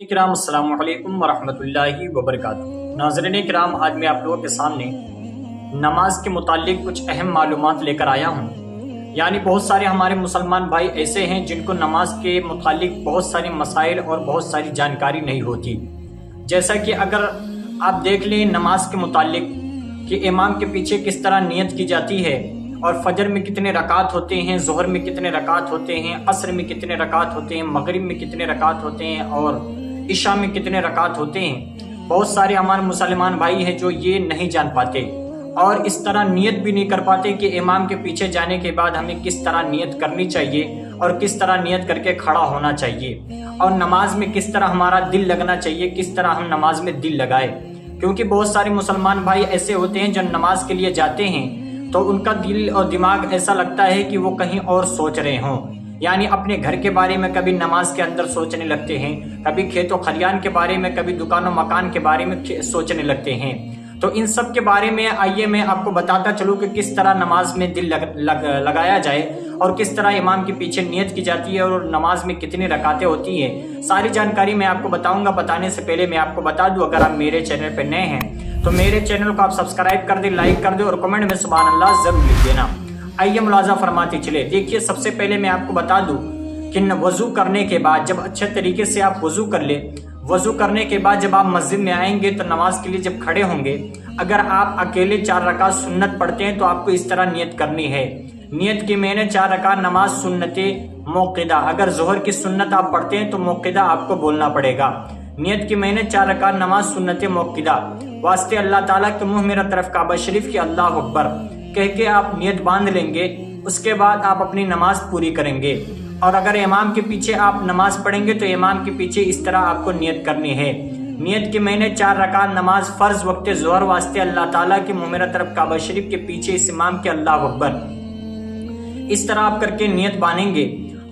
کرام السلام علیکم ورحمۃ اللہ وبرکاتہ۔ ناظرین کرام، آج میں آپ لوگوں کے سامنے نماز کے متعلق کچھ اہم معلومات لے کر آیا ہوں۔ یعنی بہت سارے ہمارے مسلمان بھائی ایسے ہیں جن کو نماز کے متعلق بہت سارے مسائل اور بہت ساری جانکاری نہیں ہوتی۔ جیسا کہ اگر آپ دیکھ لیں نماز کے متعلق کہ امام کے پیچھے کس طرح نیت کی جاتی ہے، اور فجر میں کتنے رکعت ہوتے ہیں، ظہر میں کتنے رکعت ہوتے ہیں، عصر میں کتنے رکعت ہوتے ہیں، مغرب میں کتنے رکعت ہوتے ہیں، اور عشاء میں کتنے رکعت ہوتے ہیں۔ بہت سارے ہمارے مسلمان بھائی ہیں جو یہ نہیں جان پاتے اور اس طرح نیت بھی نہیں کر پاتے کہ امام کے پیچھے جانے کے بعد ہمیں کس طرح نیت کرنی چاہیے اور کس طرح نیت کر کے کھڑا ہونا چاہیے، اور نماز میں کس طرح ہمارا دل لگنا چاہیے، کس طرح ہم نماز میں دل لگائے۔ کیونکہ بہت سارے مسلمان بھائی ایسے ہوتے ہیں جو نماز کے لیے جاتے ہیں تو ان کا دل اور دماغ ایسا لگتا ہے کہ وہ کہیں اور سوچ رہے ہوں، یعنی اپنے گھر کے بارے میں کبھی نماز کے اندر سوچنے لگتے ہیں، کبھی کھیت و کھلیان کے بارے میں، کبھی دکان و مکان کے بارے میں سوچنے لگتے ہیں۔ تو ان سب کے بارے میں آئیے میں آپ کو بتاتا چلوں کہ کس طرح نماز میں دل لگایا جائے اور کس طرح امام کے پیچھے نیت کی جاتی ہے اور نماز میں کتنی رکعتیں ہوتی ہیں۔ ساری جانکاری میں آپ کو بتاؤں گا۔ بتانے سے پہلے میں آپ کو بتا دوں، اگر آپ میرے چینل پہ نئے ہیں تو میرے چینل کو آپ سبسکرائب کر دیں، لائک کر دیں اور کمنٹ میں سبحان اللہ ضرور لکھ دینا۔ آئیے ملاحظہ فرماتے چلے۔ دیکھیے، سب سے پہلے میں آپ کو بتا دوں کہ وضو کرنے کے بعد جب اچھے طریقے سے آپ وضو کر لیں، وضو کرنے کے بعد جب آپ مسجد میں آئیں گے تو نماز کے لیے جب کھڑے ہوں گے، اگر آپ اکیلے 4 رکعت سنت پڑھتے ہیں تو آپ کو اس طرح نیت کرنی ہے۔ نیت کی میں نے 4 رکعت نماز سنت موقدہ، اگر ظہر کی سنت آپ پڑھتے ہیں تو موقدہ آپ کو بولنا پڑے گا۔ نیت کی میں نے 4 رکعت نماز سنت موقدہ، واسطے اللہ تعالیٰ کے منہ میرا طرف کعبہ شریف کی اللہ اکبر کہہ کے آپ نیت باندھ لیں گے۔ اس کے بعد آپ اپنی نماز پوری کریں گے، اور اگر امام کے پیچھے آپ نماز پڑھیں گے تو امام کے پیچھے اس طرح آپ کو نیت کرنی ہے۔ نیت کی میں نے 4 رکعت نماز فرض وقت ظہر، واسطے اللہ تعالیٰ کی منہ میرا طرف کعبہ شریف کے پیچھے اس امام کے اللہ اکبر، اس طرح آپ کر کے نیت باندھیں گے۔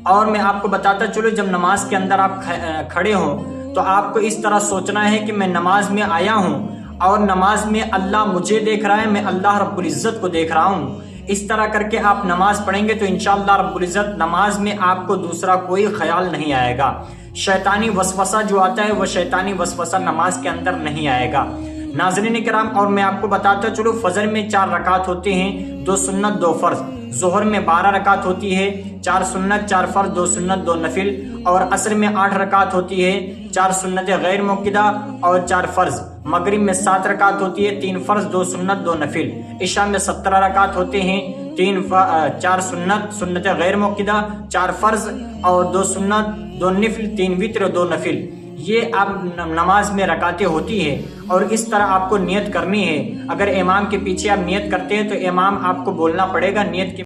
اور میں آپ کو بتاتا چلو، جب نماز کے اندر آپ کھڑے ہوں تو آپ کو اس طرح سوچنا ہے کہ میں نماز میں آیا ہوں اور نماز میں اللہ مجھے دیکھ رہا ہے، میں اللہ رب العزت کو دیکھ رہا ہوں۔ اس طرح کر کے آپ نماز پڑھیں گے تو انشاءاللہ رب العزت نماز میں آپ کو دوسرا کوئی خیال نہیں آئے گا۔ شیطانی وسوسہ جو آتا ہے وہ شیطانی وسوسہ نماز کے اندر نہیں آئے گا۔ ناظرین کرام، اور میں آپ کو بتاتا چلوں، فجر میں 4 رکعت ہوتے ہیں، 2 سنت 2 فرض۔ ظہر میں 12 رکعت ہوتی ہے، 4 سنت 4 فرض، 2 سنت 2 نفل۔ اور عصر میں 8 رکعت ہوتی ہے، 4 سنت غیر موقدہ اور 4 فرض۔ مغرب میں 7 رکعت ہوتی ہے، 3 فرض 2 سنت 2 نفل۔ عشاء میں 17 رکعت ہوتے ہیں، 4 سنت غیر موقدہ، 4 فرض اور 2 سنت 2 نفل، 3 وتر 2 نفل۔ یہ آپ نماز میں رکعتیں ہوتی ہیں، اور اس طرح آپ کو نیت کرنی ہے۔ اگر امام کے پیچھے آپ نیت کرتے ہیں تو امام آپ کو بولنا پڑے گا نیت کی